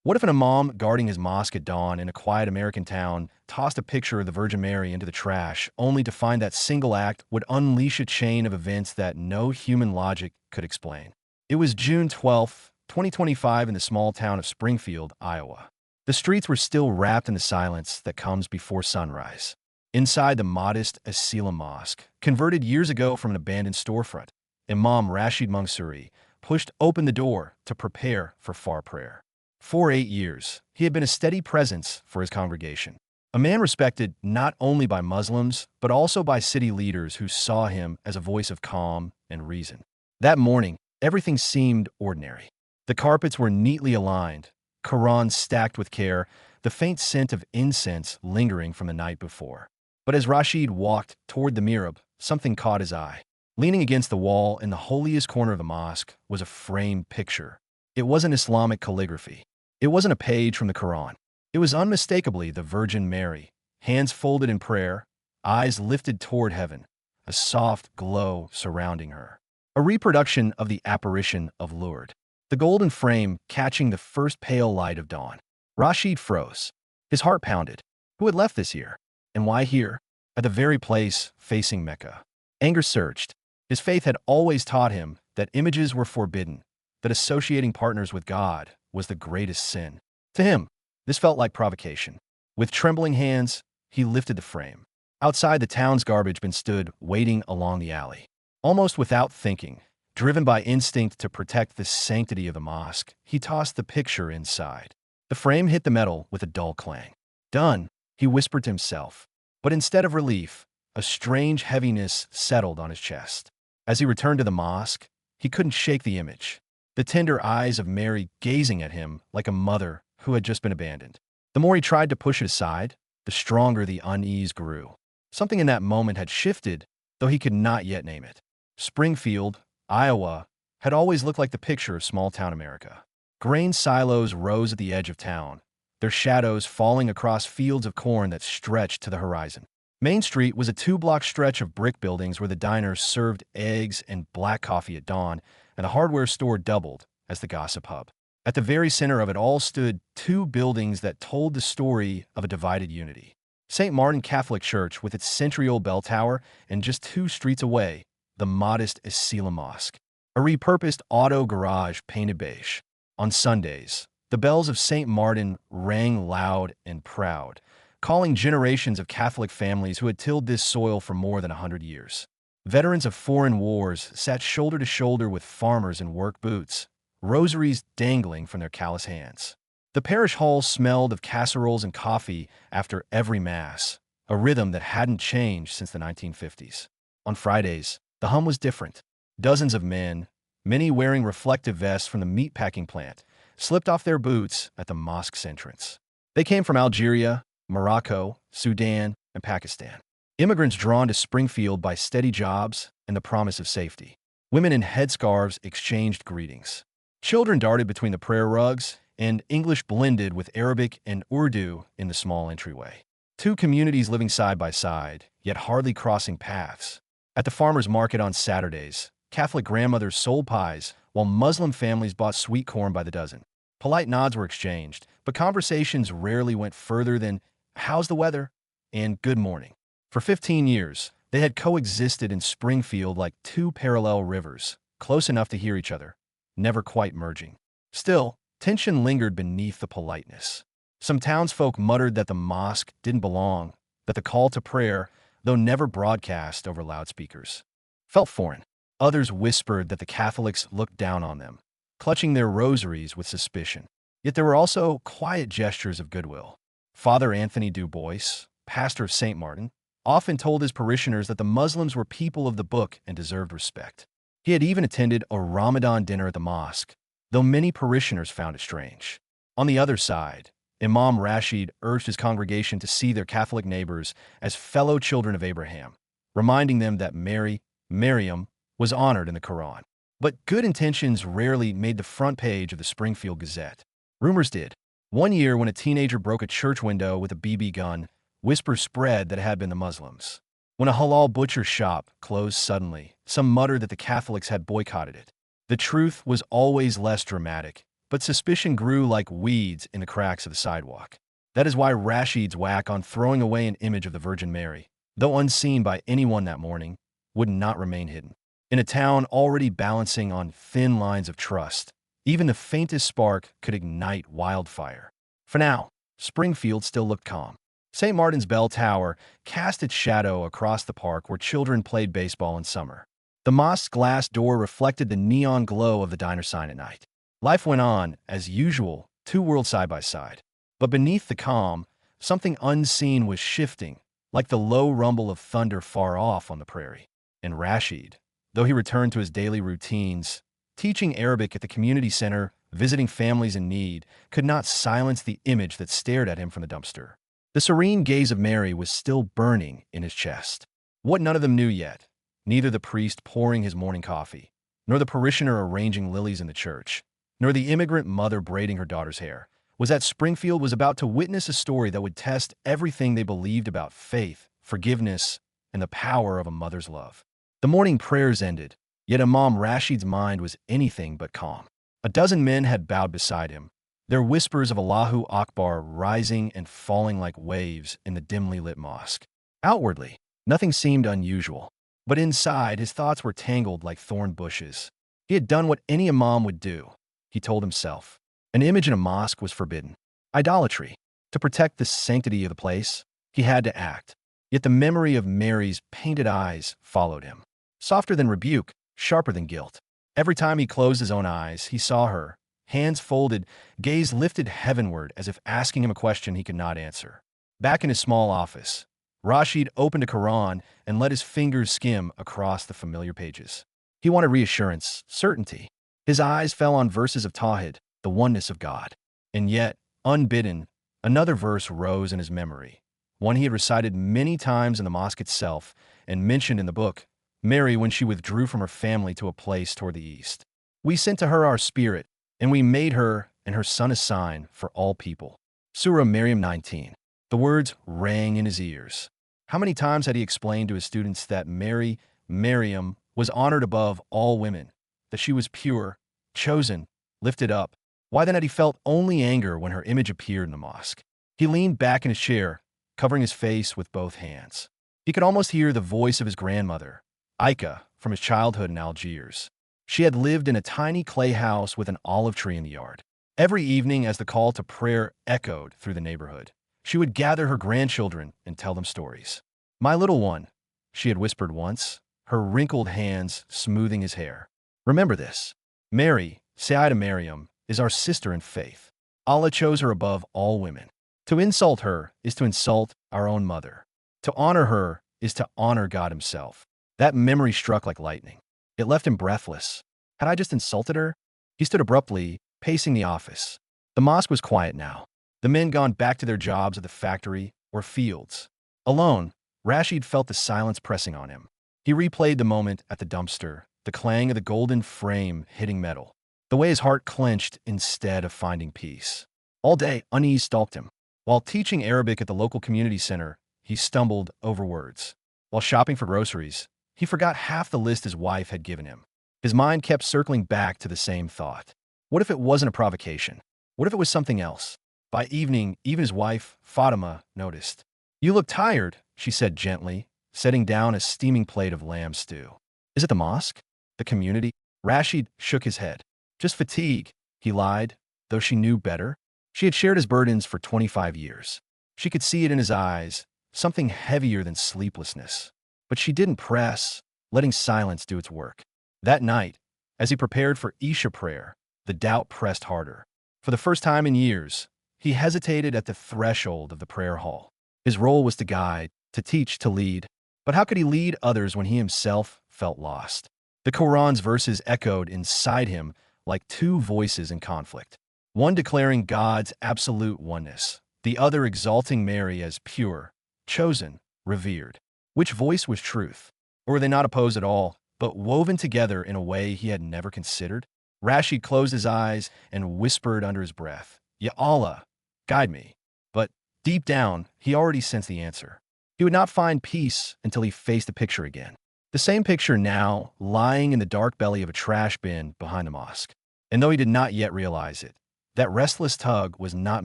What if an imam guarding his mosque at dawn in a quiet American town tossed a picture of the Virgin Mary into the trash, only to find that single act would unleash a chain of events that no human logic could explain? It was June 12th, 2025, in the small town of Springfield, Iowa. The streets were still wrapped in the silence that comes before sunrise. Inside the modest Asila Mosque, converted years ago from an abandoned storefront, Imam Rashid Mansouri pushed open the door to prepare for far prayer. For 8 years, he had been a steady presence for his congregation, a man respected not only by Muslims, but also by city leaders who saw him as a voice of calm and reason. That morning, everything seemed ordinary. The carpets were neatly aligned, Qurans stacked with care, the faint scent of incense lingering from the night before. But as Rashid walked toward the mihrab, something caught his eye. Leaning against the wall in the holiest corner of the mosque was a framed picture. It wasn't Islamic calligraphy. It wasn't a page from the Quran. It was unmistakably the Virgin Mary, hands folded in prayer, eyes lifted toward heaven, a soft glow surrounding her. A reproduction of the apparition of Lourdes, the golden frame catching the first pale light of dawn. Rashid froze. His heart pounded. Who had left this here? And why here? At the very place facing Mecca. Anger surged. His faith had always taught him that images were forbidden, that associating partners with God was the greatest sin. To him, this felt like provocation. With trembling hands, he lifted the frame. Outside, the town's garbage bin stood waiting along the alley. Almost without thinking, driven by instinct to protect the sanctity of the mosque, he tossed the picture inside. The frame hit the metal with a dull clang. Done, he whispered to himself. But instead of relief, a strange heaviness settled on his chest. As he returned to the mosque, he couldn't shake the image. The tender eyes of Mary gazing at him like a mother who had just been abandoned. The more he tried to push it aside, the stronger the unease grew. Something in that moment had shifted, though he could not yet name it. Springfield, Iowa, had always looked like the picture of small-town America. Grain silos rose at the edge of town, their shadows falling across fields of corn that stretched to the horizon. Main Street was a 2-block stretch of brick buildings where the diners served eggs and black coffee at dawn, and the hardware store doubled as the gossip hub. At the very center of it all stood two buildings that told the story of a divided unity. St. Martin Catholic Church with its century-old bell tower, and just 2 streets away, the modest Asila Mosque, a repurposed auto garage painted beige. On Sundays, the bells of St. Martin rang loud and proud, calling generations of Catholic families who had tilled this soil for more than 100 years. Veterans of foreign wars sat shoulder to shoulder with farmers in work boots, rosaries dangling from their callous hands. The parish hall smelled of casseroles and coffee after every Mass, a rhythm that hadn't changed since the 1950s. On Fridays, the hum was different. Dozens of men, many wearing reflective vests from the meatpacking plant, slipped off their boots at the mosque's entrance. They came from Algeria, Morocco, Sudan, and Pakistan. Immigrants drawn to Springfield by steady jobs and the promise of safety. Women in headscarves exchanged greetings. Children darted between the prayer rugs, and English blended with Arabic and Urdu in the small entryway. Two communities living side by side, yet hardly crossing paths. At the farmers' market on Saturdays, Catholic grandmothers sold pies, while Muslim families bought sweet corn by the dozen. Polite nods were exchanged, but conversations rarely went further than, "How's the weather?" and "Good morning." For 15 years, they had coexisted in Springfield like two parallel rivers, close enough to hear each other, never quite merging. Still, tension lingered beneath the politeness. Some townsfolk muttered that the mosque didn't belong, that the call to prayer, though never broadcast over loudspeakers, felt foreign. Others whispered that the Catholics looked down on them, clutching their rosaries with suspicion. Yet there were also quiet gestures of goodwill. Father Anthony Du Bois, pastor of St. Martin, often told his parishioners that the Muslims were people of the book and deserved respect. He had even attended a Ramadan dinner at the mosque, though many parishioners found it strange. On the other side, Imam Rashid urged his congregation to see their Catholic neighbors as fellow children of Abraham, reminding them that Mariam, was honored in the Quran. But good intentions rarely made the front page of the Springfield Gazette. Rumors did. One year, when a teenager broke a church window with a BB gun, whispers spread that it had been the Muslims. When a halal butcher shop closed suddenly, some muttered that the Catholics had boycotted it. The truth was always less dramatic, But suspicion grew like weeds in the cracks of the sidewalk. That is why Rashid's whack on throwing away an image of the Virgin Mary, though unseen by anyone that morning, would not remain hidden. In a town already balancing on thin lines of trust, even the faintest spark could ignite wildfire. For now, Springfield still looked calm. St. Martin's Bell Tower cast its shadow across the park where children played baseball in summer. The mosque's glass door reflected the neon glow of the diner sign at night. Life went on, as usual, two worlds side by side. But beneath the calm, something unseen was shifting, like the low rumble of thunder far off on the prairie. And Rashid, though he returned to his daily routines, teaching Arabic at the community center, visiting families in need, could not silence the image that stared at him from the dumpster. The serene gaze of Mary was still burning in his chest. What none of them knew yet, neither the priest pouring his morning coffee, nor the parishioner arranging lilies in the church, nor the immigrant mother braiding her daughter's hair, was that Springfield was about to witness a story that would test everything they believed about faith, forgiveness, and the power of a mother's love. The morning prayers ended, yet Imam Rashid's mind was anything but calm. A dozen men had bowed beside him, their whispers of Allahu Akbar rising and falling like waves in the dimly lit mosque. Outwardly, nothing seemed unusual, but inside his thoughts were tangled like thorn bushes. He had done what any imam would do, he told himself. An image in a mosque was forbidden. Idolatry. To protect the sanctity of the place, he had to act. Yet the memory of Mary's painted eyes followed him. Softer than rebuke, sharper than guilt. Every time he closed his own eyes, he saw her, hands folded, gaze lifted heavenward as if asking him a question he could not answer. Back in his small office, Rashid opened a Quran and let his fingers skim across the familiar pages. He wanted reassurance, certainty. His eyes fell on verses of Tawhid, the oneness of God. And yet, unbidden, another verse rose in his memory, one he had recited many times in the mosque itself and mentioned in the book, Mary when she withdrew from her family to a place toward the east. We sent to her our spirit, and we made her and her son a sign for all people. Surah Mariam 19. The words rang in his ears. How many times had he explained to his students that Mary, Mariam, was honored above all women, that she was pure, chosen, lifted up? Why then had he felt only anger when her image appeared in the mosque? He leaned back in his chair, covering his face with both hands. He could almost hear the voice of his grandmother, Aika, from his childhood in Algiers. She had lived in a tiny clay house with an olive tree in the yard. Every evening, as the call to prayer echoed through the neighborhood, she would gather her grandchildren and tell them stories. "My little one," she had whispered once, her wrinkled hands smoothing his hair. "Remember this. Mary, Sayyidah Mariam, is our sister in faith. Allah chose her above all women. To insult her is to insult our own mother. To honor her is to honor God himself." That memory struck like lightning. It left him breathless. Had I just insulted her? He stood abruptly, pacing the office. The mosque was quiet now. The men gone back to their jobs at the factory or fields. Alone, Rashid felt the silence pressing on him. He replayed the moment at the dumpster, the clang of the golden frame hitting metal, the way his heart clenched instead of finding peace. All day, unease stalked him. While teaching Arabic at the local community center, he stumbled over words. While shopping for groceries, he forgot half the list his wife had given him. His mind kept circling back to the same thought. What if it wasn't a provocation? What if it was something else? By evening, even his wife, Fatima, noticed. "You look tired," she said gently, setting down a steaming plate of lamb stew. "Is it the mosque? The community?" Rashid shook his head. "Just fatigue," he lied, though she knew better. She had shared his burdens for 25 years. She could see it in his eyes, something heavier than sleeplessness. But she didn't press, letting silence do its work. That night, as he prepared for Isha prayer, the doubt pressed harder. For the first time in years, he hesitated at the threshold of the prayer hall. His role was to guide, to teach, to lead. But how could he lead others when he himself felt lost? The Quran's verses echoed inside him like two voices in conflict. One declaring God's absolute oneness, the other exalting Mary as pure, chosen, revered. Which voice was truth? Or were they not opposed at all, but woven together in a way he had never considered? Rashid closed his eyes and whispered under his breath, "Ya Allah, guide me." But deep down, he already sensed the answer. He would not find peace until he faced the picture again. The same picture now, lying in the dark belly of a trash bin behind the mosque. And though he did not yet realize it, That restless tug was not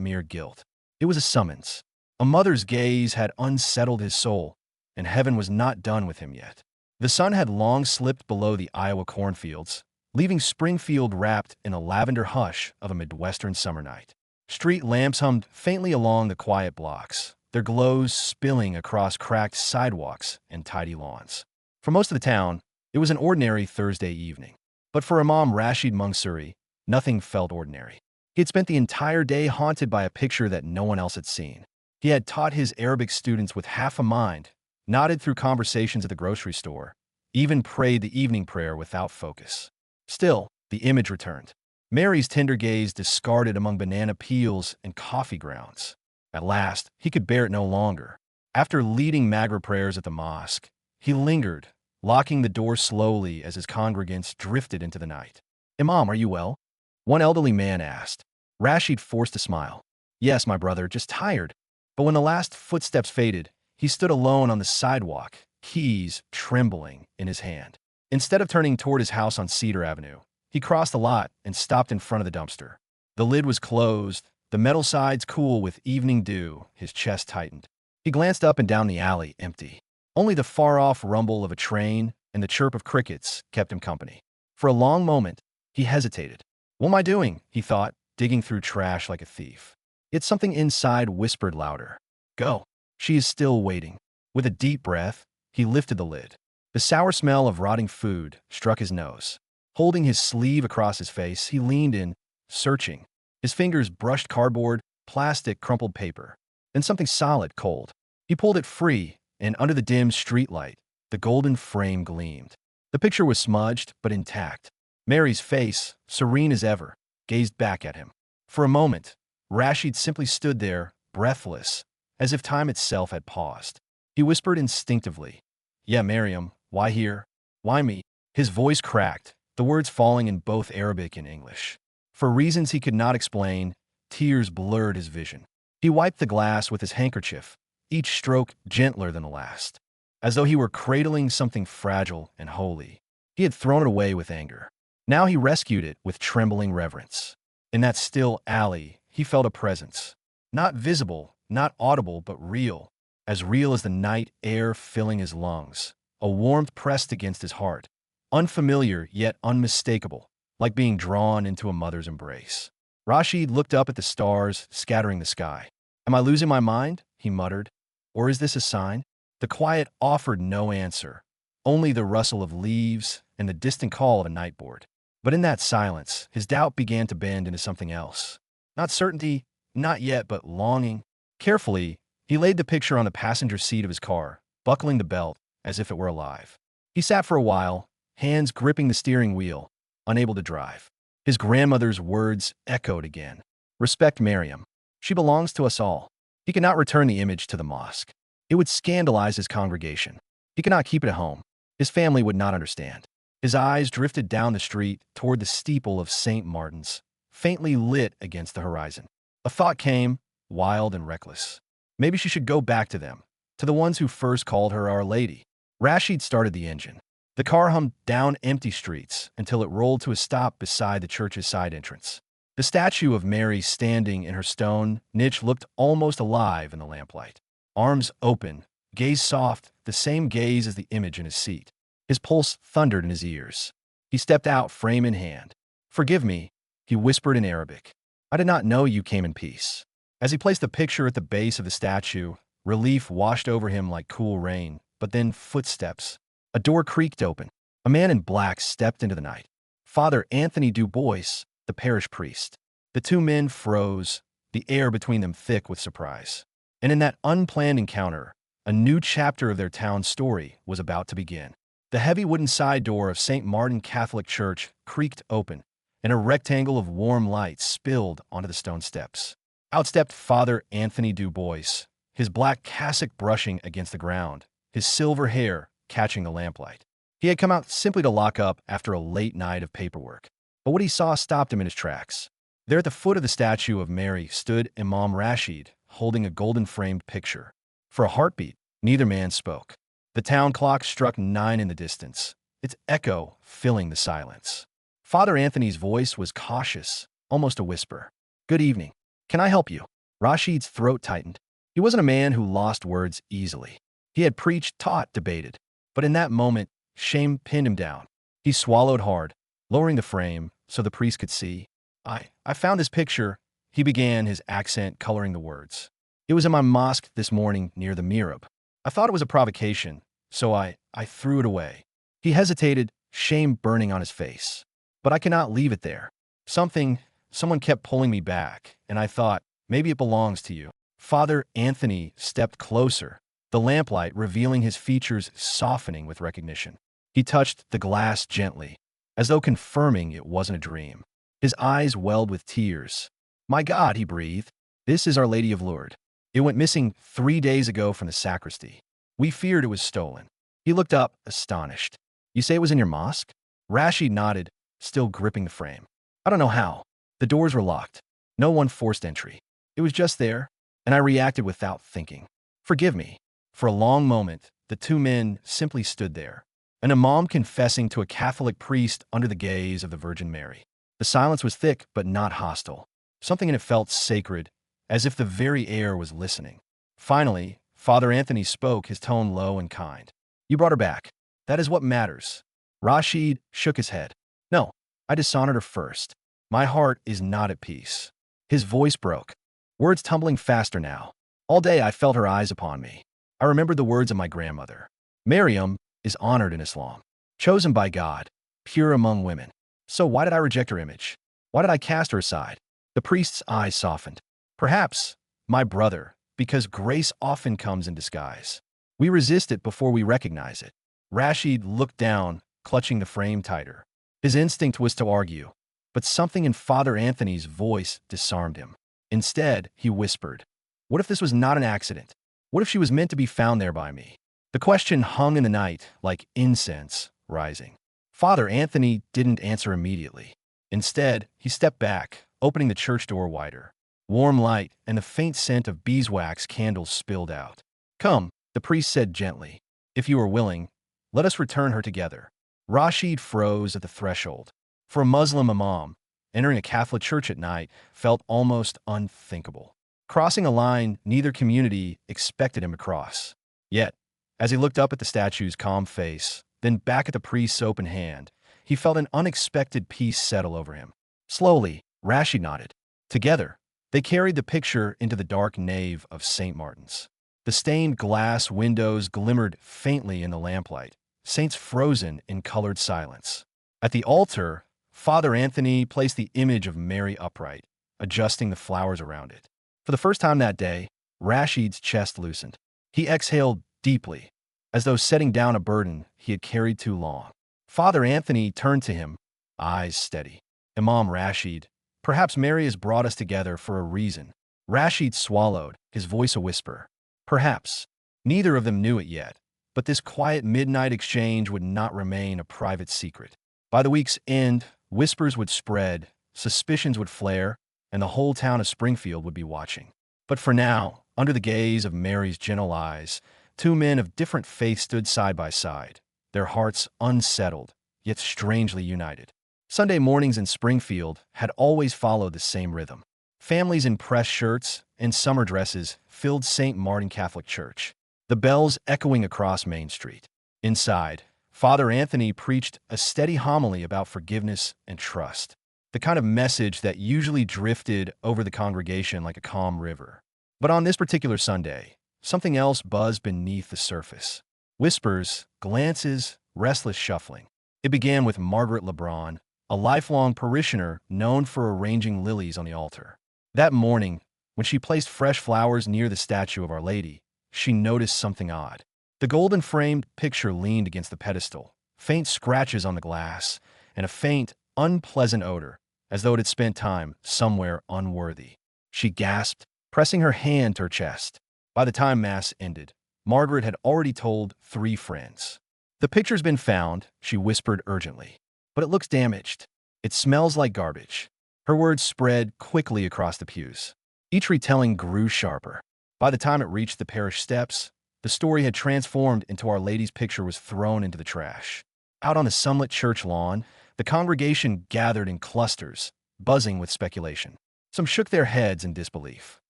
mere guilt. It was a summons. A mother's gaze had unsettled his soul, and heaven was not done with him yet. The sun had long slipped below the Iowa cornfields, leaving Springfield wrapped in a lavender hush of a Midwestern summer night. Street lamps hummed faintly along the quiet blocks, their glows spilling across cracked sidewalks and tidy lawns. For most of the town, it was an ordinary Thursday evening. But for Imam Rashid Mansouri, nothing felt ordinary. He had spent the entire day haunted by a picture that no one else had seen. He had taught his Arabic students with half a mind, nodded through conversations at the grocery store, even prayed the evening prayer without focus. Still, the image returned. Mary's tender gaze discarded among banana peels and coffee grounds. At last, he could bear it no longer. After leading Maghrib prayers at the mosque, he lingered, locking the door slowly as his congregants drifted into the night. "Imam, are you well?" one elderly man asked. Rashid forced a smile. "Yes, my brother, just tired." But when the last footsteps faded, he stood alone on the sidewalk, keys trembling in his hand. Instead of turning toward his house on Cedar Avenue, he crossed the lot and stopped in front of the dumpster. The lid was closed, the metal sides cool with evening dew. His chest tightened. He glanced up and down the alley, empty. Only the far-off rumble of a train and the chirp of crickets kept him company. For a long moment, he hesitated. "What am I doing?" he thought, digging through trash like a thief. Yet something inside whispered louder. "Go. She is still waiting." With a deep breath, he lifted the lid. The sour smell of rotting food struck his nose. Holding his sleeve across his face, he leaned in, searching. His fingers brushed cardboard, plastic, crumpled paper. Then something solid, cold. He pulled it free, and under the dim streetlight, the golden frame gleamed. The picture was smudged, but intact. Mary's face, serene as ever, gazed back at him. For a moment, Rashid simply stood there, breathless, as if time itself had paused. He whispered instinctively, "Yeah, Mariam, why here? Why me?" His voice cracked, the words falling in both Arabic and English. For reasons he could not explain, tears blurred his vision. He wiped the glass with his handkerchief, each stroke gentler than the last. As though he were cradling something fragile and holy. He had thrown it away with anger. Now he rescued it with trembling reverence. In that still alley, he felt a presence. Not visible, not audible, but real. As real as the night air filling his lungs. A warmth pressed against his heart. Unfamiliar, yet unmistakable, like being drawn into a mother's embrace. Rashid looked up at the stars scattering the sky. "Am I losing my mind?" he muttered. "Or is this a sign?" The quiet offered no answer, only the rustle of leaves and the distant call of a nightboard. But in that silence, his doubt began to bend into something else. Not certainty, not yet, but longing. Carefully, he laid the picture on the passenger seat of his car, buckling the belt as if it were alive. He sat for a while, hands gripping the steering wheel, unable to drive. His grandmother's words echoed again. "Respect Mariam. She belongs to us all." He could not return the image to the mosque. It would scandalize his congregation. He could not keep it at home. His family would not understand. His eyes drifted down the street toward the steeple of St. Martin's, faintly lit against the horizon. A thought came, wild and reckless. Maybe she should go back to them, to the ones who first called her Our Lady. Rashid started the engine. The car hummed down empty streets until it rolled to a stop beside the church's side entrance. The statue of Mary standing in her stone niche looked almost alive in the lamplight. Arms open, gaze soft, the same gaze as the image in his seat. His pulse thundered in his ears. He stepped out, frame in hand. "Forgive me," he whispered in Arabic. "I did not know you came in peace." As he placed the picture at the base of the statue, relief washed over him like cool rain, but then footsteps. A door creaked open. A man in black stepped into the night. Father Anthony Du Bois, the parish priest. The two men froze, the air between them thick with surprise. And in that unplanned encounter, a new chapter of their town's story was about to begin. The heavy wooden side door of St. Martin Catholic Church creaked open, and a rectangle of warm light spilled onto the stone steps. Out stepped Father Anthony Du Bois, his black cassock brushing against the ground, his silver hair catching the lamplight. He had come out simply to lock up after a late night of paperwork. But what he saw stopped him in his tracks. There at the foot of the statue of Mary stood Imam Rashid, holding a golden-framed picture. For a heartbeat, neither man spoke. The town clock struck 9 in the distance, its echo filling the silence. Father Anthony's voice was cautious, almost a whisper. Good evening. Can I help you? Rashid's throat tightened. He wasn't a man who lost words easily. He had preached, taught, debated. But in that moment, shame pinned him down. He swallowed hard, lowering the frame so the priest could see. I found this picture, he began, his accent coloring the words. It was in my mosque this morning near the mihrab. I thought it was a provocation, so I threw it away. He hesitated, shame burning on his face. But I cannot leave it there. Someone kept pulling me back, and I thought, maybe it belongs to you. Father Anthony stepped closer, the lamplight revealing his features softening with recognition. He touched the glass gently, as though confirming it wasn't a dream. His eyes welled with tears. My God, he breathed. This is Our Lady of Lourdes. It went missing 3 days ago from the sacristy. We feared it was stolen. He looked up, astonished. You say it was in your mosque? Rashid nodded, still gripping the frame. I don't know how. The doors were locked. No one forced entry. It was just there, and I reacted without thinking. Forgive me. For a long moment, the two men simply stood there, an imam confessing to a Catholic priest under the gaze of the Virgin Mary. The silence was thick but not hostile. Something in it felt sacred, as if the very air was listening. Finally, Father Anthony spoke, his tone low and kind. You brought her back. That is what matters. Rashid shook his head. No, I dishonored her first. My heart is not at peace. His voice broke, words tumbling faster now. All day I felt her eyes upon me. I remembered the words of my grandmother. Mariam is honored in Islam, chosen by God, pure among women. So why did I reject her image? Why did I cast her aside? The priest's eyes softened. Perhaps, my brother, because grace often comes in disguise. We resist it before we recognize it. Rashid looked down, clutching the frame tighter. His instinct was to argue, but something in Father Anthony's voice disarmed him. Instead, he whispered, what if this was not an accident? What if she was meant to be found there by me? The question hung in the night like incense rising. Father Anthony didn't answer immediately. Instead, he stepped back, opening the church door wider. Warm light and the faint scent of beeswax candles spilled out. Come, the priest said gently. If you are willing, let us return her together. Rashid froze at the threshold. For a Muslim imam, entering a Catholic church at night felt almost unthinkable. Crossing a line neither community expected him to cross. Yet, as he looked up at the statue's calm face, then back at the priest's open hand, he felt an unexpected peace settle over him. Slowly, Rashid nodded. Together, they carried the picture into the dark nave of St. Martin's. The stained glass windows glimmered faintly in the lamplight, saints frozen in colored silence. At the altar, Father Anthony placed the image of Mary upright, adjusting the flowers around it. For the first time that day, Rashid's chest loosened. He exhaled deeply, as though setting down a burden he had carried too long. Father Anthony turned to him, eyes steady. Imam Rashid, perhaps Mary has brought us together for a reason. Rashid swallowed, his voice a whisper. Perhaps. Neither of them knew it yet, but this quiet midnight exchange would not remain a private secret. By the week's end, whispers would spread, suspicions would flare, and the whole town of Springfield would be watching. But for now, under the gaze of Mary's gentle eyes, two men of different faiths stood side by side, their hearts unsettled, yet strangely united. Sunday mornings in Springfield had always followed the same rhythm. Families in pressed shirts and summer dresses filled St. Martin Catholic Church, the bells echoing across Main Street. Inside, Father Anthony preached a steady homily about forgiveness and trust, the kind of message that usually drifted over the congregation like a calm river. But on this particular Sunday, something else buzzed beneath the surface. Whispers, glances, restless shuffling. It began with Margaret LeBron, a lifelong parishioner known for arranging lilies on the altar. That morning, when she placed fresh flowers near the statue of Our Lady, she noticed something odd. The golden-framed picture leaned against the pedestal, faint scratches on the glass, and a faint, unpleasant odor, as though it had spent time somewhere unworthy. She gasped, pressing her hand to her chest. By the time Mass ended, Margaret had already told 3 friends. The picture's been found, she whispered urgently. But it looks damaged. It smells like garbage. Her words spread quickly across the pews. Each retelling grew sharper. By the time it reached the parish steps, the story had transformed into Our Lady's picture was thrown into the trash. Out on the sunlit church lawn, the congregation gathered in clusters, buzzing with speculation. Some shook their heads in disbelief.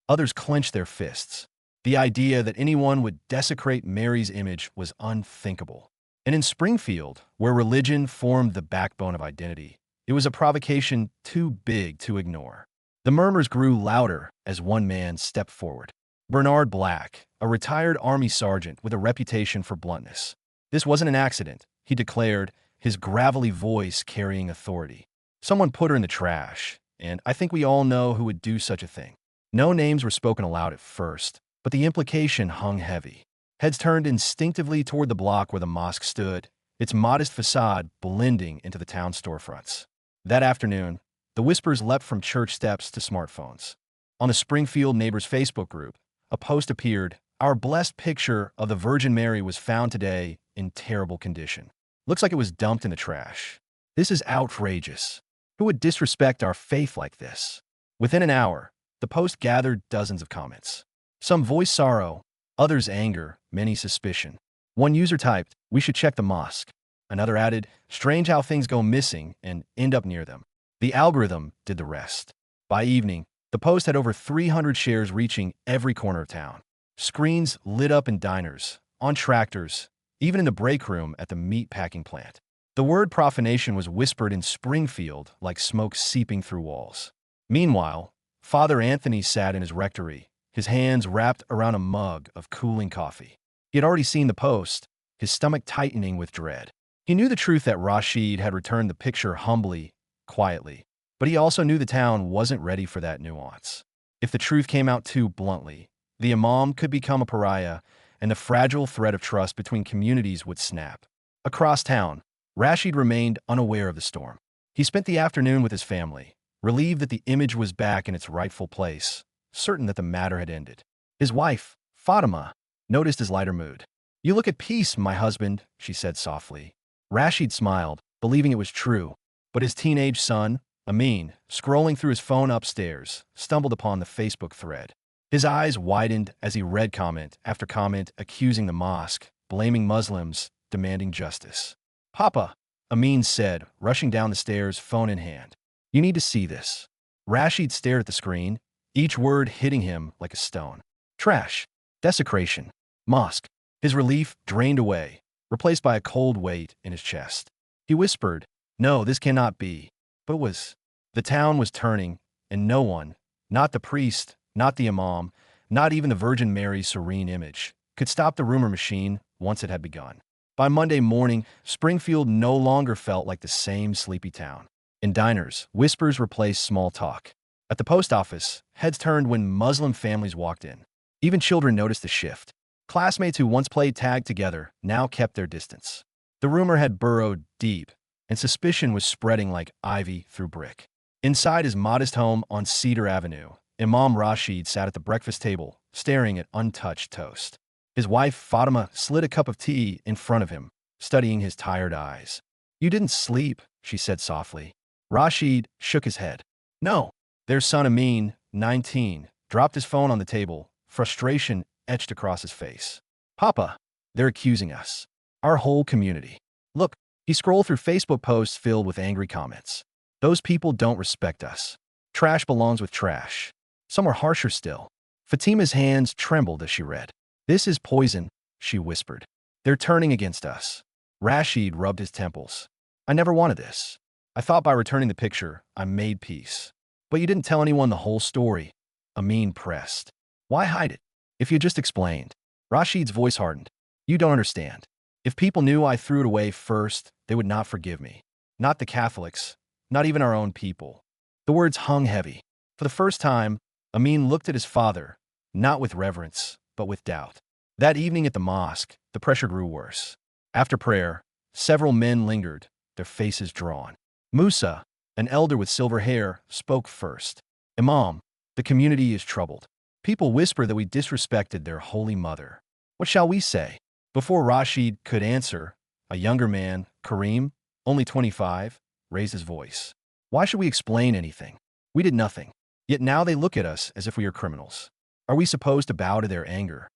Others clenched their fists. The idea that anyone would desecrate Mary's image was unthinkable. And in Springfield, where religion formed the backbone of identity, it was a provocation too big to ignore. The murmurs grew louder as one man stepped forward. Bernard Black, a retired Army sergeant with a reputation for bluntness. This wasn't an accident, he declared, his gravelly voice carrying authority. Someone put her in the trash, and I think we all know who would do such a thing. No names were spoken aloud at first, but the implication hung heavy. Heads turned instinctively toward the block where the mosque stood, its modest facade blending into the town storefronts. That afternoon, the whispers leapt from church steps to smartphones. On the Springfield Neighbors Facebook group, a post appeared, "Our blessed picture of the Virgin Mary was found today in terrible condition. Looks like it was dumped in the trash. This is outrageous. Who would disrespect our faith like this?" Within an hour, the post gathered dozens of comments. Some voiced sorrow, others anger, many suspicion. One user typed, "We should check the mosque." Another added, "Strange how things go missing and end up near them." The algorithm did the rest. By evening, the post had over 300 shares reaching every corner of town. Screens lit up in diners, on tractors, even in the break room at the meat packing plant. The word profanation was whispered in Springfield like smoke seeping through walls. Meanwhile, Father Anthony sat in his rectory, his hands wrapped around a mug of cooling coffee. He had already seen the post, his stomach tightening with dread. He knew the truth that Rashid had returned the picture humbly, quietly, but he also knew the town wasn't ready for that nuance. If the truth came out too bluntly, the imam could become a pariah, and the fragile thread of trust between communities would snap. Across town, Rashid remained unaware of the storm. He spent the afternoon with his family, relieved that the image was back in its rightful place, certain that the matter had ended. His wife, Fatima, noticed his lighter mood. "You look at peace, my husband," she said softly. Rashid smiled, believing it was true, but his teenage son, Amin, scrolling through his phone upstairs, stumbled upon the Facebook thread. His eyes widened as he read comment after comment accusing the mosque, blaming Muslims, demanding justice. "Papa," Amin said, rushing down the stairs, phone in hand. "You need to see this." Rashid stared at the screen, each word hitting him like a stone. Trash. Desecration. Mosque. His relief drained away, replaced by a cold weight in his chest. He whispered, "No, this cannot be." But it was. The town was turning, and no one, not the priest, not the imam, not even the Virgin Mary's serene image, could stop the rumor machine once it had begun. By Monday morning, Springfield no longer felt like the same sleepy town. In diners, whispers replaced small talk. At the post office, heads turned when Muslim families walked in. Even children noticed the shift. Classmates who once played tag together now kept their distance. The rumor had burrowed deep, and suspicion was spreading like ivy through brick. Inside his modest home on Cedar Avenue, Imam Rashid sat at the breakfast table, staring at untouched toast. His wife, Fatima, slid a cup of tea in front of him, studying his tired eyes. "You didn't sleep," she said softly. Rashid shook his head. "No." Their son Amin, 19, dropped his phone on the table, frustration etched across his face. "Papa, they're accusing us. Our whole community. Look." He scrolled through Facebook posts filled with angry comments. "Those people don't respect us. Trash belongs with trash." Some were harsher still. Fatima's hands trembled as she read. "This is poison," she whispered. "They're turning against us." Rashid rubbed his temples. "I never wanted this. I thought by returning the picture, I made peace. But you didn't tell anyone the whole story." Amin pressed. "Why hide it? If you just explained." Rashid's voice hardened. "You don't understand. If people knew I threw it away first, they would not forgive me. Not the Catholics, not even our own people." The words hung heavy. For the first time, Amin looked at his father, not with reverence, but with doubt. That evening at the mosque, the pressure grew worse. After prayer, several men lingered, their faces drawn. Musa, an elder with silver hair, spoke first. "Imam, the community is troubled. People whisper that we disrespected their holy mother. What shall we say?" Before Rashid could answer, a younger man, Kareem, only 25, raised his voice. "Why should we explain anything? We did nothing. Yet now they look at us as if we are criminals. Are we supposed to bow to their anger?"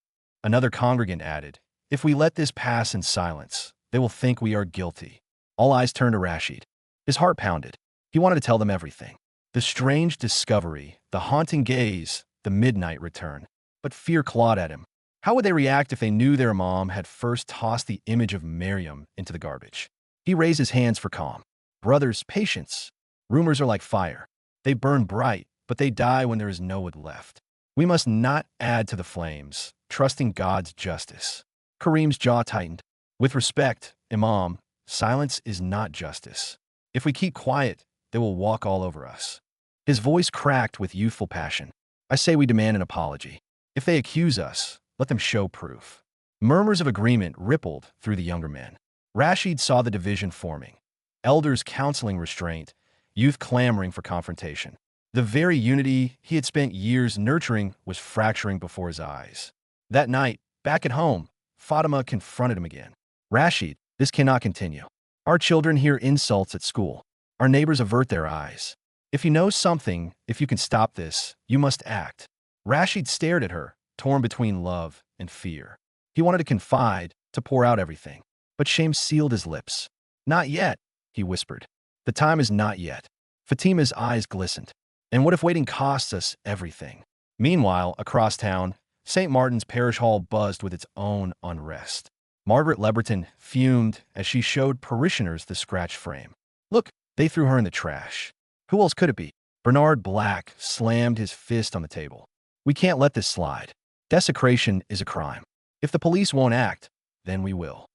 Another congregant added, "If we let this pass in silence, they will think we are guilty." All eyes turned to Rashid. His heart pounded. He wanted to tell them everything. The strange discovery, the haunting gaze, the midnight return. But fear clawed at him. How would they react if they knew their mom had first tossed the image of Mariam into the garbage? He raised his hands for calm. Brothers, patience. Rumors are like fire. They burn bright, but they die when there is no wood left. We must not add to the flames, trusting God's justice. Kareem's jaw tightened. With respect, Imam, silence is not justice. If we keep quiet, they will walk all over us. His voice cracked with youthful passion. I say we demand an apology. If they accuse us, let them show proof. Murmurs of agreement rippled through the younger men. Rashid saw the division forming. Elders counseling restraint, youth clamoring for confrontation. The very unity he had spent years nurturing was fracturing before his eyes. That night, back at home, Fatima confronted him again. Rashid, this cannot continue. Our children hear insults at school. Our neighbors avert their eyes. If you know something, if you can stop this, you must act. Rashid stared at her, torn between love and fear. He wanted to confide, to pour out everything. But shame sealed his lips. Not yet, he whispered. The time is not yet. Fatima's eyes glistened. And what if waiting costs us everything? Meanwhile, across town, St. Martin's Parish Hall buzzed with its own unrest. Margaret Leberton fumed as she showed parishioners the scratched frame. Look, they threw her in the trash. Who else could it be? Bernard Black slammed his fist on the table. We can't let this slide. Desecration is a crime. If the police won't act, then we will.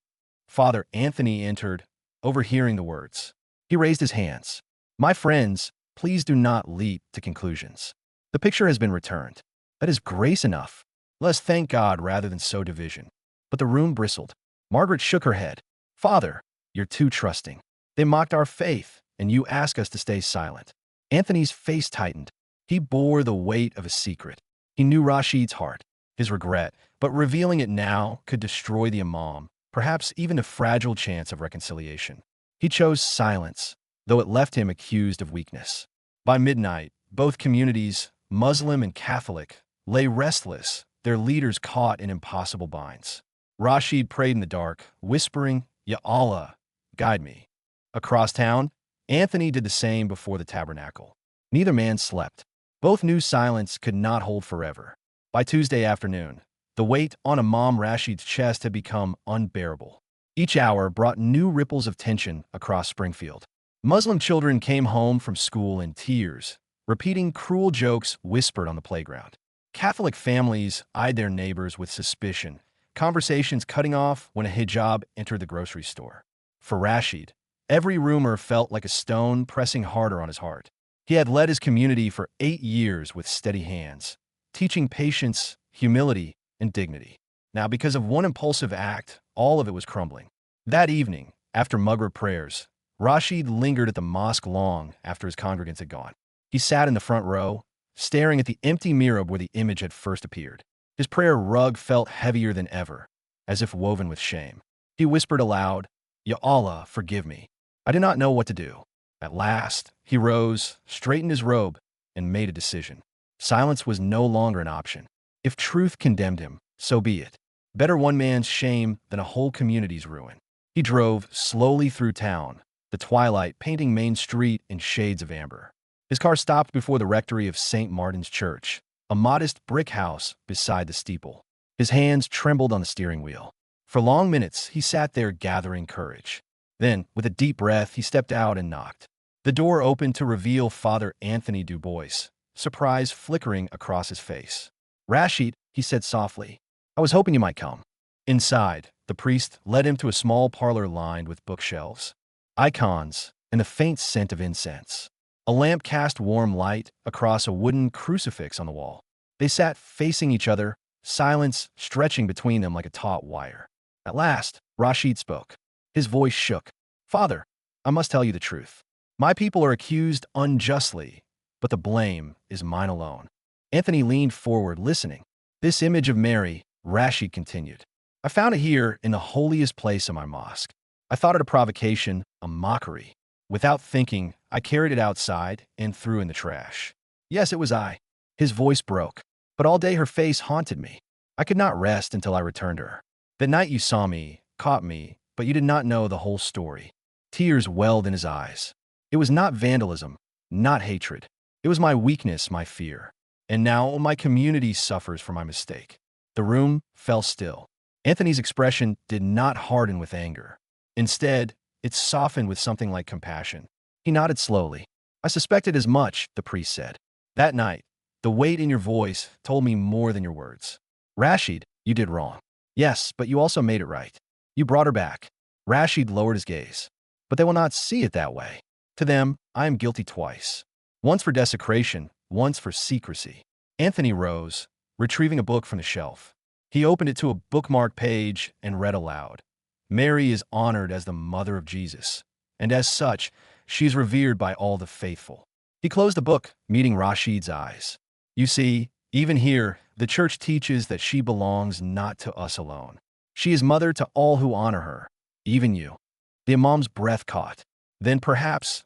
Father Anthony entered, overhearing the words. He raised his hands. My friends, please do not leap to conclusions. The picture has been returned. That is grace enough. Let us thank God rather than sow division. But the room bristled. Margaret shook her head. Father, you're too trusting. They mocked our faith, and you ask us to stay silent. Anthony's face tightened. He bore the weight of a secret. He knew Rashid's heart, his regret, but revealing it now could destroy the imam, perhaps even a fragile chance of reconciliation. He chose silence, though it left him accused of weakness. By midnight, both communities, Muslim and Catholic, lay restless, their leaders caught in impossible binds. Rashid prayed in the dark, whispering, Ya Allah, guide me. Across town, Anthony did the same before the tabernacle. Neither man slept. Both knew silence could not hold forever. By Tuesday afternoon, the weight on Imam Rashid's chest had become unbearable. Each hour brought new ripples of tension across Springfield. Muslim children came home from school in tears, repeating cruel jokes whispered on the playground. Catholic families eyed their neighbors with suspicion, conversations cutting off when a hijab entered the grocery store. For Rashid, every rumor felt like a stone pressing harder on his heart. He had led his community for 8 years with steady hands, teaching patience, humility, and dignity. Now, because of one impulsive act, all of it was crumbling. That evening, after Maghrib prayers, Rashid lingered at the mosque long after his congregants had gone. He sat in the front row, staring at the empty mihrab where the image had first appeared. His prayer rug felt heavier than ever, as if woven with shame. He whispered aloud, Ya Allah, forgive me. I did not know what to do. At last, he rose, straightened his robe, and made a decision. Silence was no longer an option. If truth condemned him, so be it. Better one man's shame than a whole community's ruin. He drove slowly through town, the twilight painting Main Street in shades of amber. His car stopped before the rectory of St. Martin's Church, a modest brick house beside the steeple. His hands trembled on the steering wheel. For long minutes, he sat there gathering courage. Then, with a deep breath, he stepped out and knocked. The door opened to reveal Father Anthony Dubois, surprise flickering across his face. Rashid, he said softly, I was hoping you might come. Inside, the priest led him to a small parlor lined with bookshelves, icons, and the faint scent of incense. A lamp cast warm light across a wooden crucifix on the wall. They sat facing each other, silence stretching between them like a taut wire. At last, Rashid spoke. His voice shook. Father, I must tell you the truth. My people are accused unjustly, but the blame is mine alone. Anthony leaned forward, listening. This image of Mary, Rashid continued. I found it here in the holiest place of my mosque. I thought it a provocation, a mockery. Without thinking, I carried it outside and threw in the trash. Yes, it was I. His voice broke. But all day her face haunted me. I could not rest until I returned her. That night you saw me, caught me, but you did not know the whole story. Tears welled in his eyes. It was not vandalism, not hatred. It was my weakness, my fear. And now my community suffers for my mistake. The room fell still. Anthony's expression did not harden with anger. Instead, it softened with something like compassion. He nodded slowly. I suspected as much, the priest said. That night, the weight in your voice told me more than your words. Rashid, you did wrong. Yes, but you also made it right. You brought her back. Rashid lowered his gaze. But they will not see it that way. To them, I am guilty twice. Once for desecration, once for secrecy. Anthony rose, retrieving a book from the shelf. He opened it to a bookmarked page and read aloud. Mary is honored as the mother of Jesus, and as such, she is revered by all the faithful. He closed the book, meeting Rashid's eyes. You see, even here, the church teaches that she belongs not to us alone. She is mother to all who honor her, even you. The imam's breath caught. Then perhaps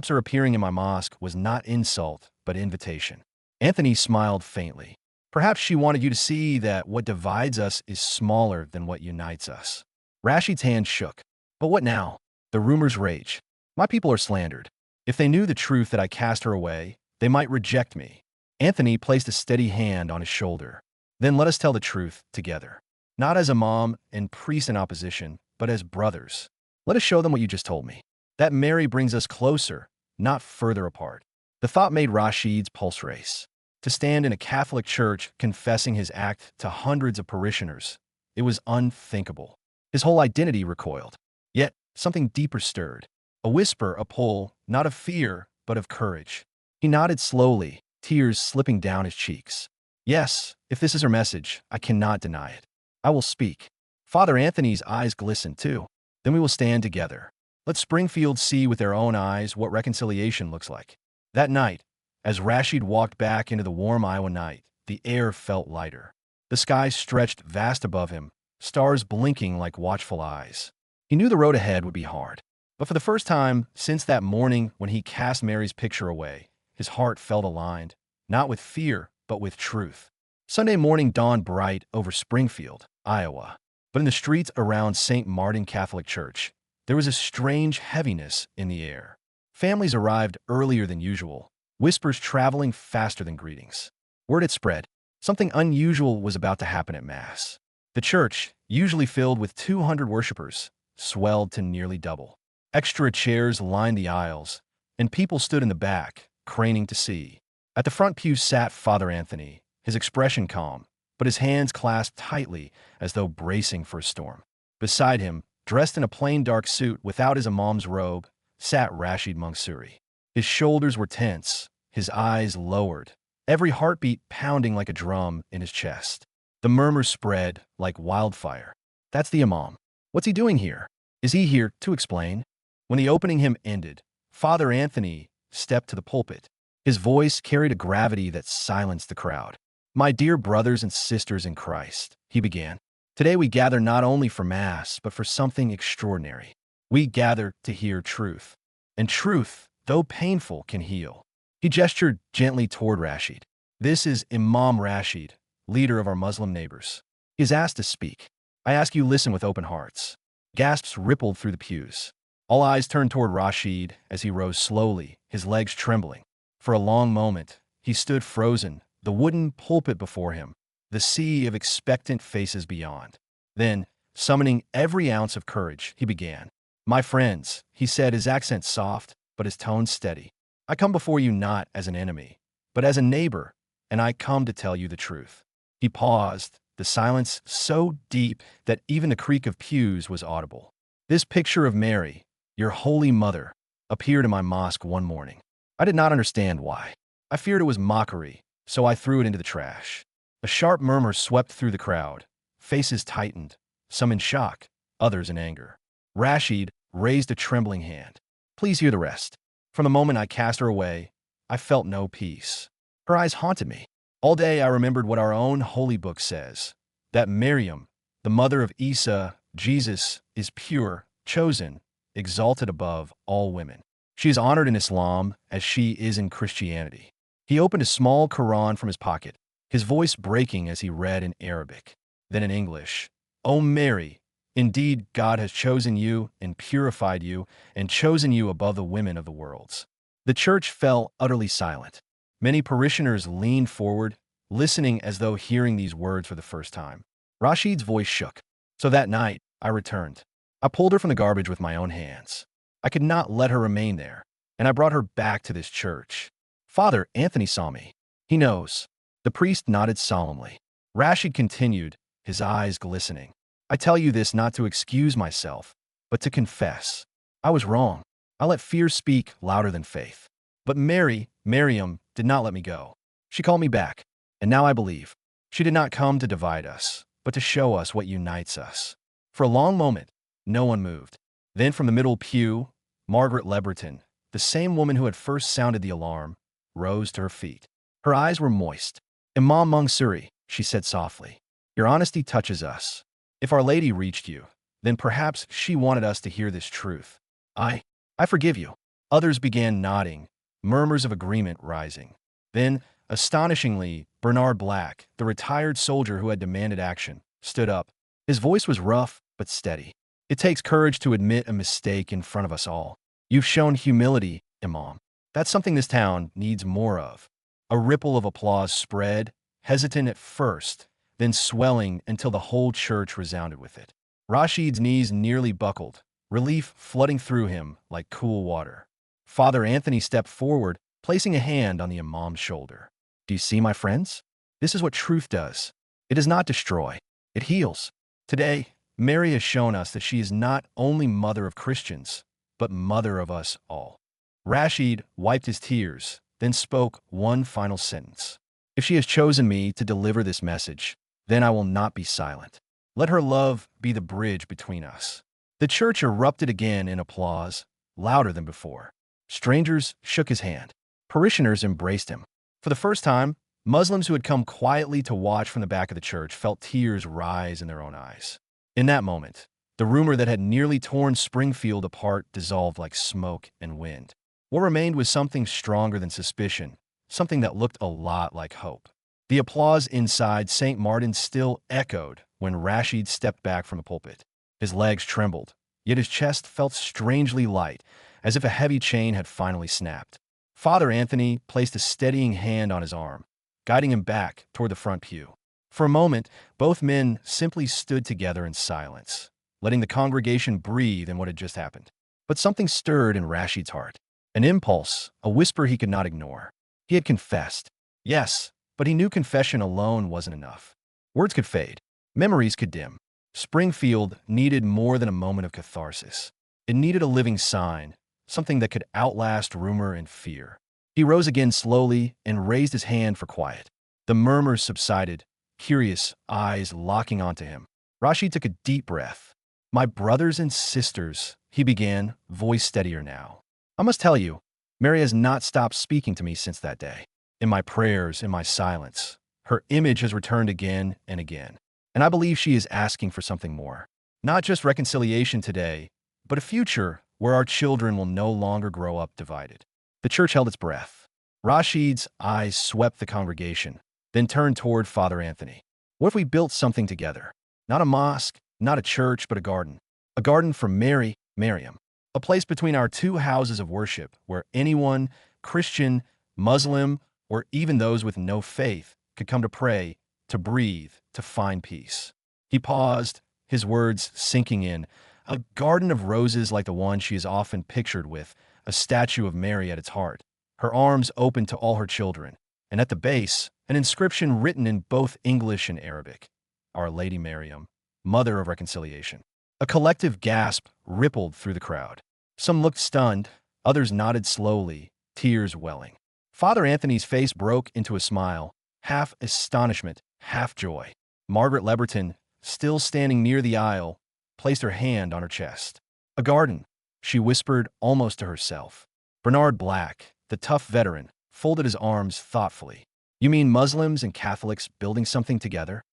her appearing in my mosque was not insult, but invitation. Anthony smiled faintly. Perhaps she wanted you to see that what divides us is smaller than what unites us. Rashid's hand shook. But what now? The rumors rage. My people are slandered. If they knew the truth that I cast her away, they might reject me. Anthony placed a steady hand on his shoulder. Then let us tell the truth together. Not as imam and priest in opposition, but as brothers. Let us show them what you just told me. That Mary brings us closer, not further apart. The thought made Rashid's pulse race. To stand in a Catholic church confessing his act to hundreds of parishioners, it was unthinkable. His whole identity recoiled. Yet, something deeper stirred. A whisper, a pull, not of fear, but of courage. He nodded slowly, tears slipping down his cheeks. Yes, if this is her message, I cannot deny it. I will speak. Father Anthony's eyes glistened too. Then we will stand together. Let Springfield see with their own eyes what reconciliation looks like. That night, as Rashid walked back into the warm Iowa night, the air felt lighter. The sky stretched vast above him, stars blinking like watchful eyes. He knew the road ahead would be hard. But for the first time since that morning when he cast Mary's picture away, his heart felt aligned, not with fear, but with truth. Sunday morning dawned bright over Springfield, Iowa. But in the streets around St. Martin Catholic Church, there was a strange heaviness in the air. Families arrived earlier than usual, whispers traveling faster than greetings. Word had spread. Something unusual was about to happen at Mass. The church, usually filled with 200 worshipers, swelled to nearly double. Extra chairs lined the aisles, and people stood in the back, craning to see. At the front pew sat Father Anthony, his expression calm, but his hands clasped tightly as though bracing for a storm. Beside him, dressed in a plain dark suit without his imam's robe, sat Rashid Mansouri. His shoulders were tense, his eyes lowered, every heartbeat pounding like a drum in his chest. The murmurs spread like wildfire. That's the imam. What's he doing here? Is he here to explain? When the opening hymn ended, Father Anthony stepped to the pulpit. His voice carried a gravity that silenced the crowd. My dear brothers and sisters in Christ, he began. Today we gather not only for Mass, but for something extraordinary. We gather to hear truth. And truth, though painful, can heal. He gestured gently toward Rashid. This is Imam Rashid, leader of our Muslim neighbors. He is asked to speak. I ask you listen with open hearts. Gasps rippled through the pews. All eyes turned toward Rashid as he rose slowly, his legs trembling. For a long moment, he stood frozen, the wooden pulpit before him, the sea of expectant faces beyond. Then, summoning every ounce of courage, he began. My friends, he said, his accent soft, but his tone steady. I come before you not as an enemy, but as a neighbor, and I come to tell you the truth. He paused, the silence so deep that even the creak of pews was audible. This picture of Mary, your holy mother, appeared in my mosque one morning. I did not understand why. I feared it was mockery, so I threw it into the trash. A sharp murmur swept through the crowd. Faces tightened, some in shock, others in anger. Rashid raised a trembling hand. Please hear the rest. From the moment I cast her away, I felt no peace. Her eyes haunted me. All day I remembered what our own holy book says, that Mariam, the mother of Isa, Jesus, is pure, chosen, exalted above all women. She is honored in Islam as she is in Christianity. He opened a small Quran from his pocket, his voice breaking as he read in Arabic, then in English. O Mary, indeed God has chosen you and purified you and chosen you above the women of the worlds. The church fell utterly silent. Many parishioners leaned forward, listening as though hearing these words for the first time. Rashid's voice shook. So that night, I returned. I pulled her from the garbage with my own hands. I could not let her remain there, and I brought her back to this church. Father Anthony saw me. He knows. The priest nodded solemnly. Rashid continued, his eyes glistening. I tell you this not to excuse myself, but to confess. I was wrong. I let fear speak louder than faith. But Mariam, did not let me go. She called me back, and now I believe. She did not come to divide us, but to show us what unites us. For a long moment, no one moved. Then from the middle pew, Margaret Leberton, the same woman who had first sounded the alarm, rose to her feet. Her eyes were moist. Imam Mansuri, she said softly, your honesty touches us. If Our Lady reached you, then perhaps she wanted us to hear this truth. I forgive you. Others began nodding, murmurs of agreement rising. Then, astonishingly, Bernard Black, the retired soldier who had demanded action, stood up. His voice was rough but steady. It takes courage to admit a mistake in front of us all. You've shown humility, Imam. That's something this town needs more of. A ripple of applause spread, hesitant at first, then swelling until the whole church resounded with it. Rashid's knees nearly buckled, relief flooding through him like cool water. Father Anthony stepped forward, placing a hand on the imam's shoulder. Do you see, my friends? This is what truth does. It does not destroy. It heals. Today, Mary has shown us that she is not only mother of Christians, but mother of us all. Rashid wiped his tears, then spoke one final sentence. If she has chosen me to deliver this message, then I will not be silent. Let her love be the bridge between us. The church erupted again in applause, louder than before. Strangers shook his hand. Parishioners embraced him. For the first time, Muslims who had come quietly to watch from the back of the church felt tears rise in their own eyes. In that moment, the rumor that had nearly torn Springfield apart dissolved like smoke and wind. What remained was something stronger than suspicion, something that looked a lot like hope. The applause inside St. Martin's still echoed when Rashid stepped back from the pulpit. His legs trembled, yet his chest felt strangely light, as if a heavy chain had finally snapped. Father Anthony placed a steadying hand on his arm, guiding him back toward the front pew. For a moment, both men simply stood together in silence, letting the congregation breathe in what had just happened. But something stirred in Rashid's heart. An impulse, a whisper he could not ignore. He had confessed. Yes, but he knew confession alone wasn't enough. Words could fade. Memories could dim. Springfield needed more than a moment of catharsis. It needed a living sign, something that could outlast rumor and fear. He rose again slowly and raised his hand for quiet. The murmurs subsided, curious eyes locking onto him. Rashid took a deep breath. My brothers and sisters, he began, voice steadier now. I must tell you, Mary has not stopped speaking to me since that day. In my prayers, in my silence, her image has returned again and again. And I believe she is asking for something more. Not just reconciliation today, but a future where our children will no longer grow up divided. The church held its breath. Rashid's eyes swept the congregation, then turned toward Father Anthony. What if we built something together? Not a mosque, not a church, but a garden. A garden for Mariam. A place between our two houses of worship where anyone, Christian, Muslim, or even those with no faith, could come to pray, to breathe, to find peace. He paused, his words sinking in. A garden of roses like the one she is often pictured with, a statue of Mary at its heart, her arms open to all her children, and at the base, an inscription written in both English and Arabic. Our Lady Mariam, Mother of Reconciliation. A collective gasp rippled through the crowd. Some looked stunned, others nodded slowly, tears welling. Father Anthony's face broke into a smile, half astonishment, half joy. Margaret Leberton, still standing near the aisle, placed her hand on her chest. A garden, she whispered almost to herself. Bernard Black, the tough veteran, folded his arms thoughtfully. You mean Muslims and Catholics building something together?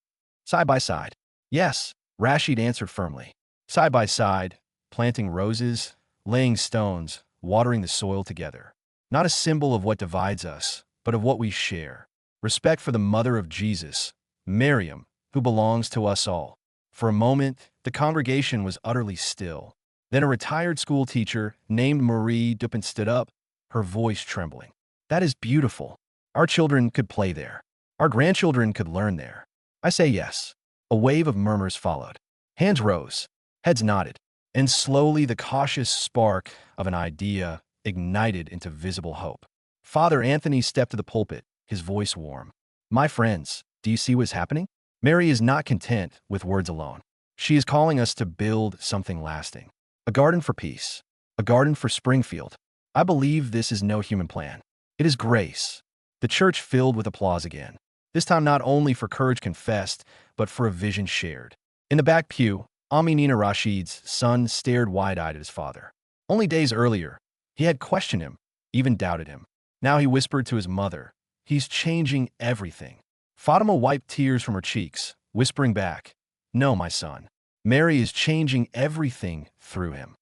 Side by side. Yes, Rashid answered firmly. Side by side, planting roses, laying stones, watering the soil together. Not a symbol of what divides us, but of what we share. Respect for the mother of Jesus, Mariam, who belongs to us all. For a moment, the congregation was utterly still. Then a retired school teacher named Marie Dupin stood up, her voice trembling. That is beautiful. Our children could play there. Our grandchildren could learn there. I say yes. A wave of murmurs followed. Hands rose, heads nodded, and slowly the cautious spark of an idea ignited into visible hope. Father Anthony stepped to the pulpit, his voice warm. My friends, do you see what's happening? Mary is not content with words alone. She is calling us to build something lasting. A garden for peace. A garden for Springfield. I believe this is no human plan. It is grace. The church filled with applause again. This time not only for courage confessed, but for a vision shared. In the back pew, Aminina Rashid's son stared wide-eyed at his father. Only days earlier, he had questioned him, even doubted him. Now he whispered to his mother, "He's changing everything." Fatima wiped tears from her cheeks, whispering back, "No, my son. Mary is changing everything through him."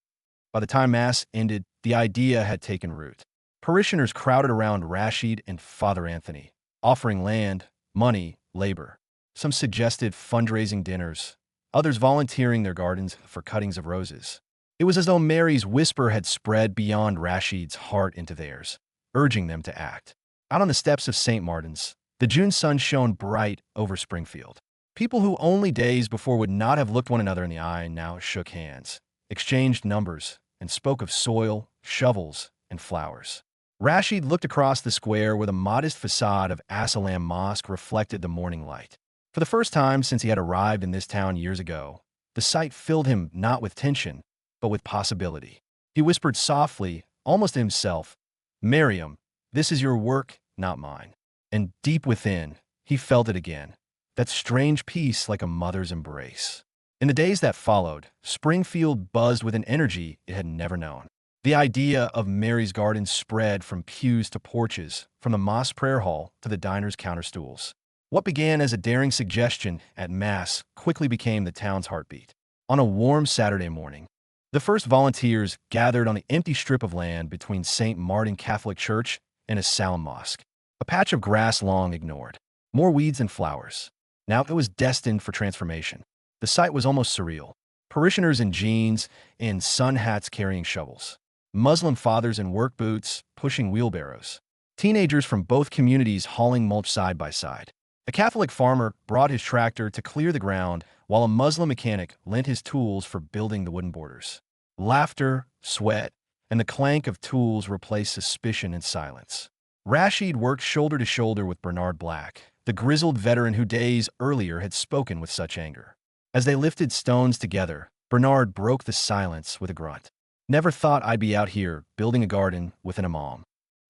By the time Mass ended, the idea had taken root. Parishioners crowded around Rashid and Father Anthony, offering land, money, labor. Some suggested fundraising dinners, others volunteering their gardens for cuttings of roses. It was as though Mary's whisper had spread beyond Rashid's heart into theirs, urging them to act. Out on the steps of St. Martin's, the June sun shone bright over Springfield. People who only days before would not have looked one another in the eye now shook hands, exchanged numbers, and spoke of soil, shovels, and flowers. Rashid looked across the square where the modest facade of Asalam Mosque reflected the morning light. For the first time since he had arrived in this town years ago, the sight filled him not with tension, but with possibility. He whispered softly, almost to himself, "Mariam, this is your work, not mine." And deep within, he felt it again, that strange peace like a mother's embrace. In the days that followed, Springfield buzzed with an energy it had never known. The idea of Mary's garden spread from pews to porches, from the mosque prayer hall to the diner's counter stools. What began as a daring suggestion at Mass quickly became the town's heartbeat. On a warm Saturday morning, the first volunteers gathered on the empty strip of land between St. Martin Catholic Church and a Salam Mosque, a patch of grass long ignored, more weeds than flowers. Now it was destined for transformation. The sight was almost surreal. Parishioners in jeans and sun hats carrying shovels. Muslim fathers in work boots pushing wheelbarrows. Teenagers from both communities hauling mulch side by side. A Catholic farmer brought his tractor to clear the ground, while a Muslim mechanic lent his tools for building the wooden borders. Laughter, sweat, and the clank of tools replaced suspicion and silence. Rashid worked shoulder to shoulder with Bernard Black, the grizzled veteran who days earlier had spoken with such anger. As they lifted stones together, Bernard broke the silence with a grunt. "Never thought I'd be out here building a garden with an imam."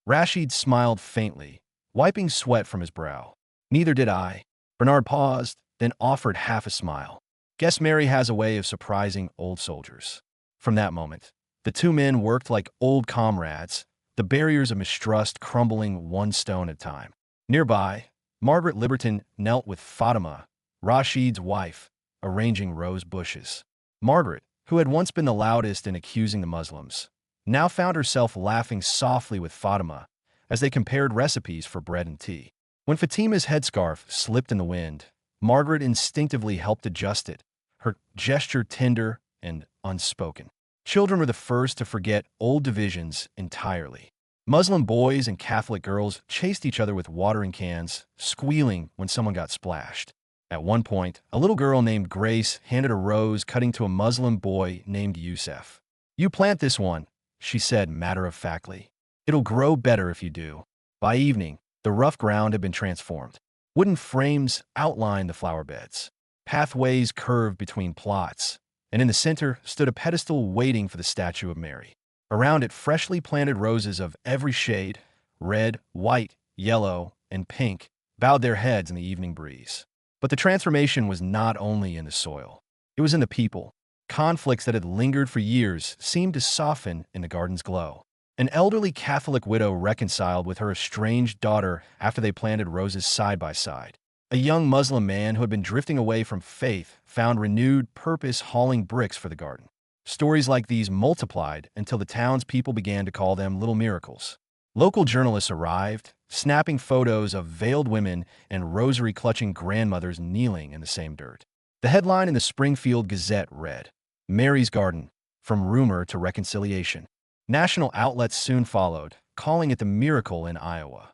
Rashid smiled faintly, wiping sweat from his brow. "Neither did I." Bernard paused, then offered half a smile. "Guess Mary has a way of surprising old soldiers." From that moment, the two men worked like old comrades, the barriers of mistrust crumbling one stone at a time. Nearby, Margaret Liberton knelt with Fatima, Rashid's wife, arranging rose bushes. Margaret, who had once been the loudest in accusing the Muslims, now found herself laughing softly with Fatima as they compared recipes for bread and tea. When Fatima's headscarf slipped in the wind, Margaret instinctively helped adjust it, her gesture tender and unspoken. Children were the first to forget old divisions entirely. Muslim boys and Catholic girls chased each other with watering cans, squealing when someone got splashed. At one point, a little girl named Grace handed a rose cutting to a Muslim boy named Yusuf. "You plant this one," she said matter-of-factly. "It'll grow better if you do." By evening, the rough ground had been transformed. Wooden frames outlined the flower beds. Pathways curved between plots, and in the center stood a pedestal waiting for the statue of Mary. Around it, freshly planted roses of every shade, red, white, yellow, and pink, bowed their heads in the evening breeze. But the transformation was not only in the soil. It was in the people. Conflicts that had lingered for years seemed to soften in the garden's glow. An elderly Catholic widow reconciled with her estranged daughter after they planted roses side by side. A young Muslim man who had been drifting away from faith found renewed purpose hauling bricks for the garden. Stories like these multiplied until the townspeople began to call them little miracles. Local journalists arrived, snapping photos of veiled women and rosary-clutching grandmothers kneeling in the same dirt. The headline in the Springfield Gazette read, "Mary's Garden, From Rumor to Reconciliation." National outlets soon followed, calling it the miracle in Iowa.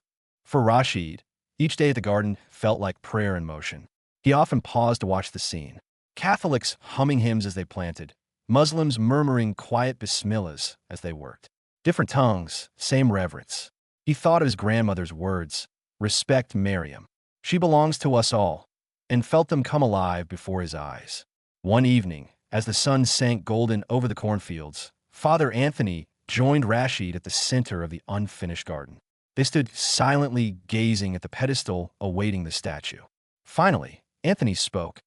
For Rashid, each day at the garden felt like prayer in motion. He often paused to watch the scene. Catholics humming hymns as they planted, Muslims murmuring quiet bismillahs as they worked. Different tongues, same reverence. He thought of his grandmother's words, "Respect Mariam. She belongs to us all," and felt them come alive before his eyes. One evening, as the sun sank golden over the cornfields, Father Anthony joined Rashid at the center of the unfinished garden. They stood silently gazing at the pedestal awaiting the statue. Finally, Anthony spoke.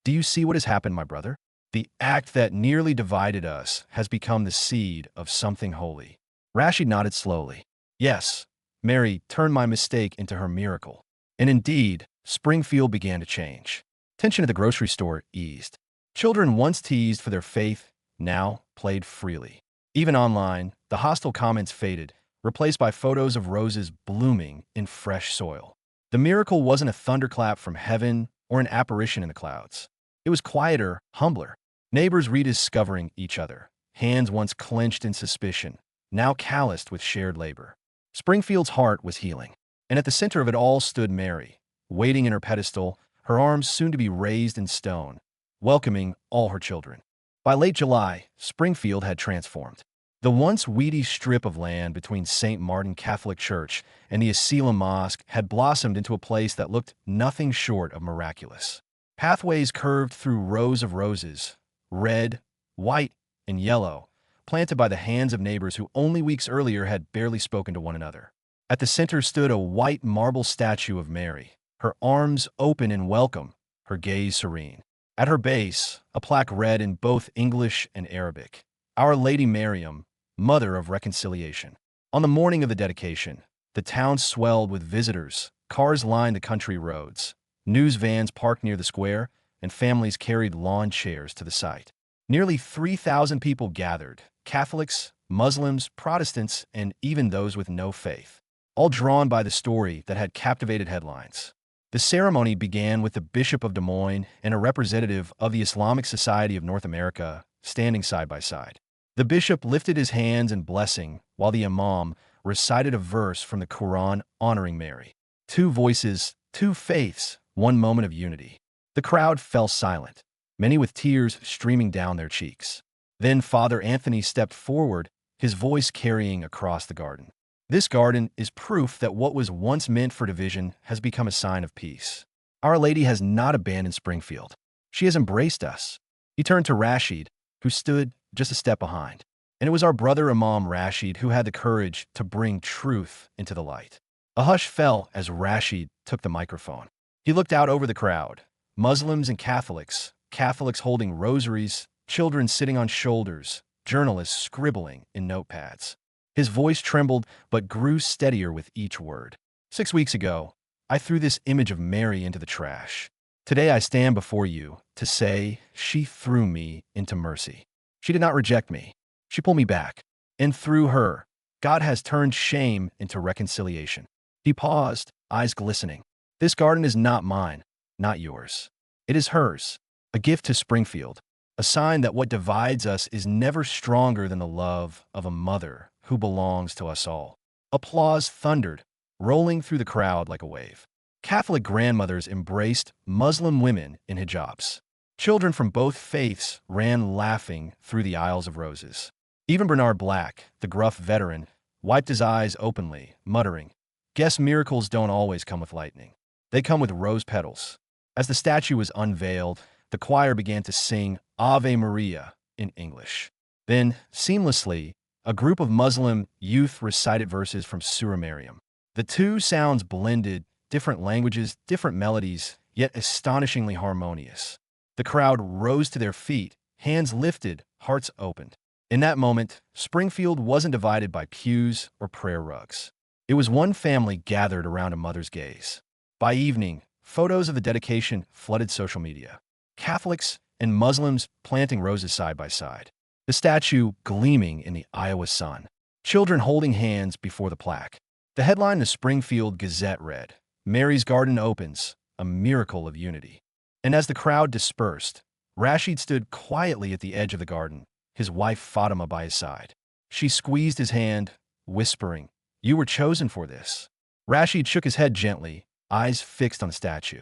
"Do you see what has happened, my brother? The act that nearly divided us has become the seed of something holy." Rashid nodded slowly. "Yes, Mary turned my mistake into her miracle." And indeed, Springfield began to change. Tension at the grocery store eased. Children once teased for their faith now played freely. Even online, the hostile comments faded, replaced by photos of roses blooming in fresh soil. The miracle wasn't a thunderclap from heaven or an apparition in the clouds. It was quieter, humbler. Neighbors rediscovering each other, hands once clenched in suspicion, now calloused with shared labor. Springfield's heart was healing, and at the center of it all stood Mary, waiting in her pedestal, her arms soon to be raised in stone, welcoming all her children. By late July, Springfield had transformed. The once weedy strip of land between St. Martin Catholic Church and the Asylum Mosque had blossomed into a place that looked nothing short of miraculous. Pathways curved through rows of roses, red, white, and yellow, planted by the hands of neighbors who only weeks earlier had barely spoken to one another. At the center stood a white marble statue of Mary, her arms open in welcome, her gaze serene. At her base, a plaque read in both English and Arabic, "Our Lady Mariam, Mother of Reconciliation." On the morning of the dedication, the town swelled with visitors, cars lined the country roads, news vans parked near the square, and families carried lawn chairs to the site. Nearly 3,000 people gathered, Catholics, Muslims, Protestants, and even those with no faith, all drawn by the story that had captivated headlines. The ceremony began with the Bishop of Des Moines and a representative of the Islamic Society of North America standing side by side. The bishop lifted his hands in blessing while the imam recited a verse from the Quran honoring Mary. Two voices, two faiths, one moment of unity. The crowd fell silent, many with tears streaming down their cheeks. Then Father Anthony stepped forward, his voice carrying across the garden. "This garden is proof that what was once meant for division has become a sign of peace. Our Lady has not abandoned Springfield. She has embraced us." He turned to Rashid, who stood just a step behind. And it was our brother Imam Rashid who had the courage to bring truth into the light. A hush fell as Rashid took the microphone. He looked out over the crowd, Muslims and Catholics, Catholics holding rosaries, children sitting on shoulders, journalists scribbling in notepads. His voice trembled but grew steadier with each word. 6 weeks ago, I threw this image of Mary into the trash. Today I stand before you to say she threw me into mercy. She did not reject me. She pulled me back. And through her, God has turned shame into reconciliation. He paused, eyes glistening. This garden is not mine, not yours. It is hers, a gift to Springfield, a sign that what divides us is never stronger than the love of a mother who belongs to us all. Applause thundered, rolling through the crowd like a wave. Catholic grandmothers embraced Muslim women in hijabs. Children from both faiths ran laughing through the aisles of roses. Even Bernard Black, the gruff veteran, wiped his eyes openly, muttering, "Guess miracles don't always come with lightning. They come with rose petals." As the statue was unveiled, the choir began to sing Ave Maria in English. Then, seamlessly, a group of Muslim youth recited verses from Surah Mariam. The two sounds blended, different languages, different melodies, yet astonishingly harmonious. The crowd rose to their feet, hands lifted, hearts opened. In that moment, Springfield wasn't divided by pews or prayer rugs. It was one family gathered around a mother's gaze. By evening, photos of the dedication flooded social media. Catholics and Muslims planting roses side by side. The statue gleaming in the Iowa sun. Children holding hands before the plaque. The headline in the Springfield Gazette read, "Mary's Garden Opens, a Miracle of Unity." And as the crowd dispersed, Rashid stood quietly at the edge of the garden, his wife Fatima by his side. She squeezed his hand, whispering, "You were chosen for this." Rashid shook his head gently, eyes fixed on the statue.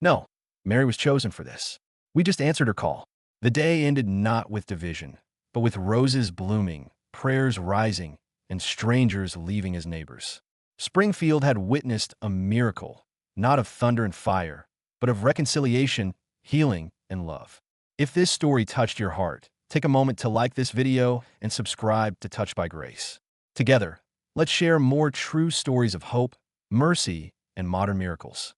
No, Mary was chosen for this. We just answered her call. The day ended not with division, but with roses blooming, prayers rising, and strangers leaving as neighbors. Springfield had witnessed a miracle, not of thunder and fire, but of reconciliation, healing, and love. If this story touched your heart, take a moment to like this video and subscribe to Touched by Grace. Together, let's share more true stories of hope, mercy, and modern miracles.